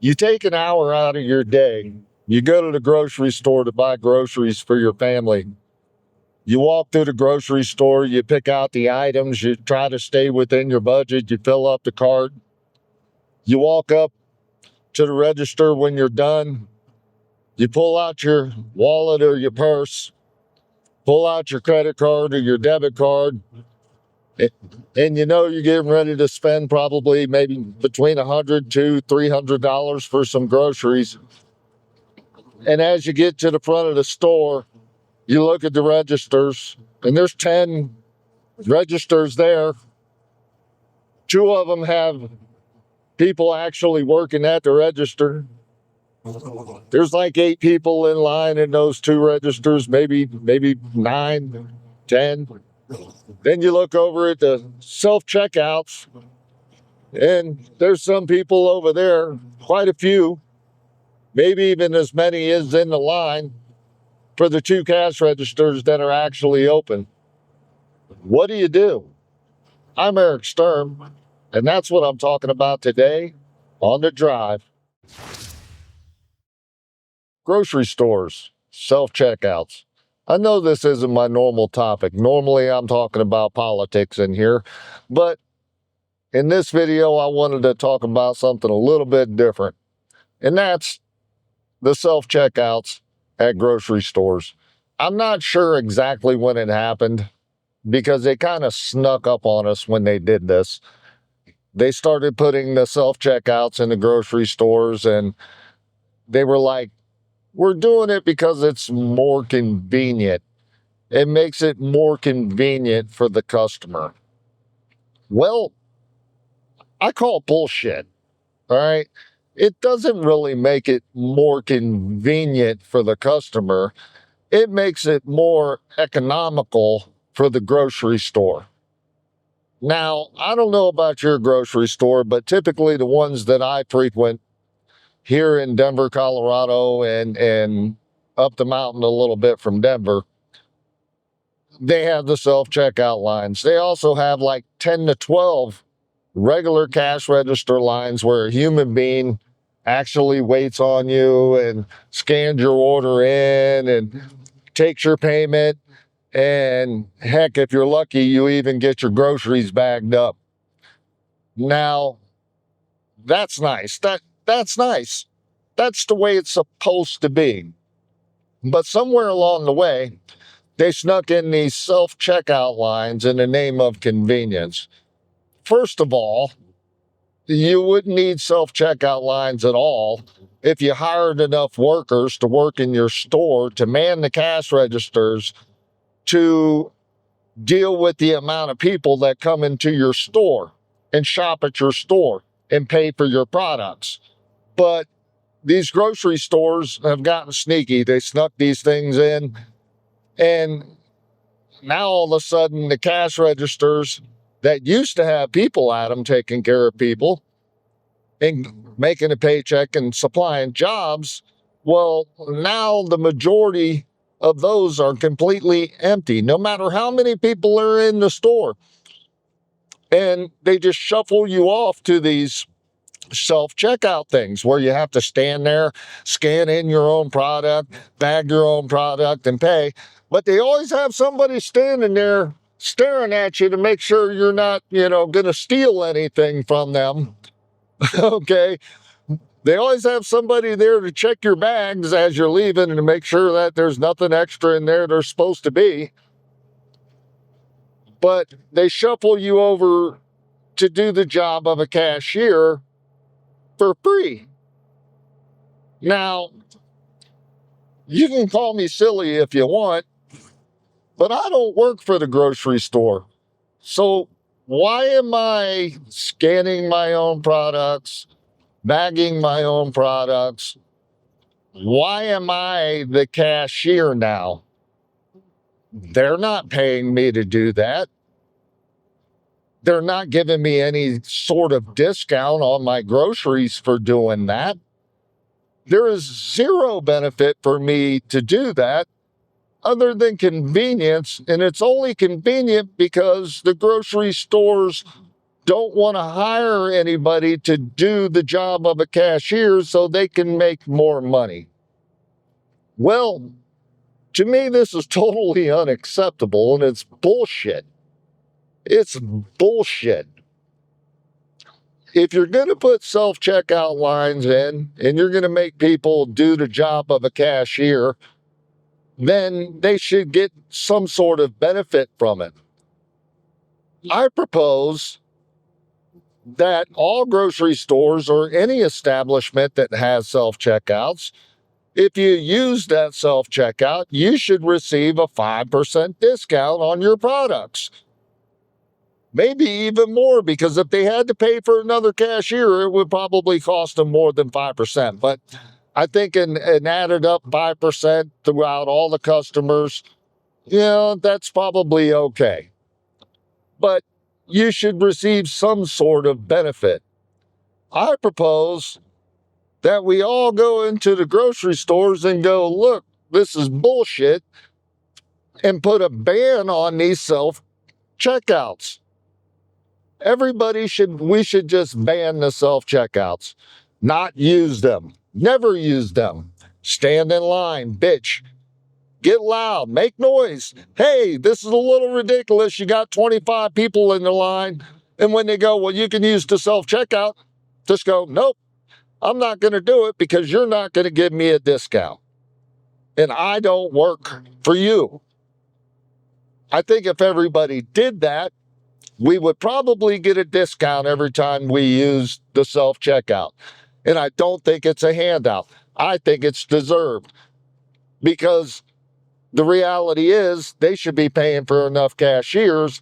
You take an hour out of your day, you go to the grocery store to buy groceries for your family. You walk through the grocery store, you pick out the items, you try to stay within your budget, you fill up the cart. You walk up to the register when you're done, you pull out your wallet or your purse, pull out your credit card or your debit card, and you know you're getting ready to spend probably maybe between $100 to $300 for some groceries. And as you get to the front of the store, you look at the registers, and there's 10 registers there. 2 of them have people actually working at the register. There's like 8 people in line in those 2 registers, maybe 9, 10. Then you look over at the self-checkouts, and there's some people over there, quite a few, maybe even as many as in the line for the 2 cash registers that are actually open. What do? I'm Eric Sturm, and that's what I'm talking about today on The Drive. Grocery stores, self-checkouts. I know this isn't my normal topic. Normally I'm talking about politics in here, but in this video I wanted to talk about something a little bit different, and that's the self-checkouts at grocery stores. I'm not sure exactly when it happened because they kind of snuck up on us when they did this. They started putting the self-checkouts in the grocery stores, and they were like, we're doing it because it's more convenient. It makes it more convenient for the customer. Well, I call bullshit, all right? It doesn't really make it more convenient for the customer. It makes it more economical for the grocery store. Now, I don't know about your grocery store, but typically the ones that I frequent here in Denver, Colorado, and up the mountain a little bit from Denver, they have the self-checkout lines. They also have like 10 to 12 regular cash register lines where a human being actually waits on you and scans your order in and takes your payment. And heck, if you're lucky, you even get your groceries bagged up. Now, that's nice. That's nice. That's the way it's supposed to be. But somewhere along the way, they snuck in these self-checkout lines in the name of convenience. First of all, you wouldn't need self-checkout lines at all if you hired enough workers to work in your store to man the cash registers to deal with the amount of people that come into your store and shop at your store and pay for your products. But these grocery stores have gotten sneaky. They snuck these things in, and now all of a sudden the cash registers that used to have people at them taking care of people and making a paycheck and supplying jobs, well, now the majority of those are completely empty, no matter how many people are in the store. And they just shuffle you off to these self-checkout things where you have to stand there, scan in your own product, bag your own product, and pay. But they always have somebody standing there staring at you to make sure you're not, going to steal anything from them. Okay. They always have somebody there to check your bags as you're leaving and to make sure that there's nothing extra in there there's supposed to be. But they shuffle you over to do the job of a cashier for free. Now, you can call me silly if you want, but I don't work for the grocery store. So why am I scanning my own products, bagging my own products? Why am I the cashier now? They're not paying me to do that. They're not giving me any sort of discount on my groceries for doing that. There is zero benefit for me to do that other than convenience, and it's only convenient because the grocery stores don't want to hire anybody to do the job of a cashier so they can make more money. Well, to me, this is totally unacceptable and it's bullshit. It's bullshit. If you're going to put self-checkout lines in and you're going to make people do the job of a cashier, then they should get some sort of benefit from it. I propose that all grocery stores or any establishment that has self-checkouts, if you use that self-checkout, you should receive a 5% discount on your products. Maybe even more, because if they had to pay for another cashier, it would probably cost them more than 5%. But I think an added up 5% throughout all the customers, that's probably okay. But you should receive some sort of benefit. I propose that we all go into the grocery stores and go, look, this is bullshit, and put a ban on these self-checkouts. We should just ban the self-checkouts, not use them, never use them. Stand in line, bitch. Get loud, make noise. Hey, this is a little ridiculous. You got 25 people in the line. And when they go, well, you can use the self-checkout, just go, nope, I'm not going to do it because you're not going to give me a discount. And I don't work for you. I think if everybody did that, we would probably get a discount every time we use the self-checkout. And I don't think it's a handout. I think it's deserved. Because the reality is they should be paying for enough cashiers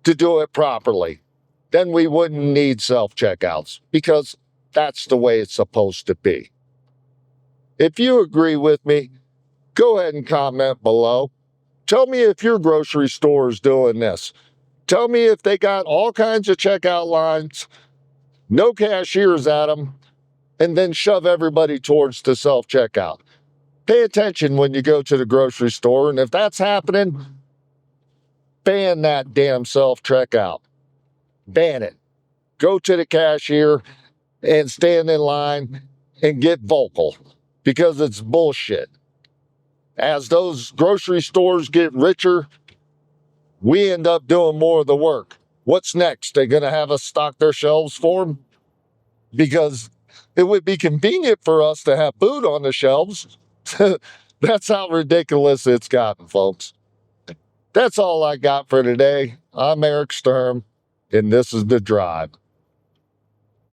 to do it properly. Then we wouldn't need self-checkouts because that's the way it's supposed to be. If you agree with me, go ahead and comment below. Tell me if your grocery store is doing this. Tell me if they got all kinds of checkout lines, no cashiers at them, and then shove everybody towards the self-checkout. Pay attention when you go to the grocery store, and if that's happening, ban that damn self-checkout. Ban it. Go to the cashier and stand in line and get vocal, because it's bullshit. As those grocery stores get richer, we end up doing more of the work. What's next? They're going to have us stock their shelves for them? Because it would be convenient for us to have food on the shelves. That's how ridiculous it's gotten, folks. That's all I got for today. I'm Eric Sturm, and this is The Drive.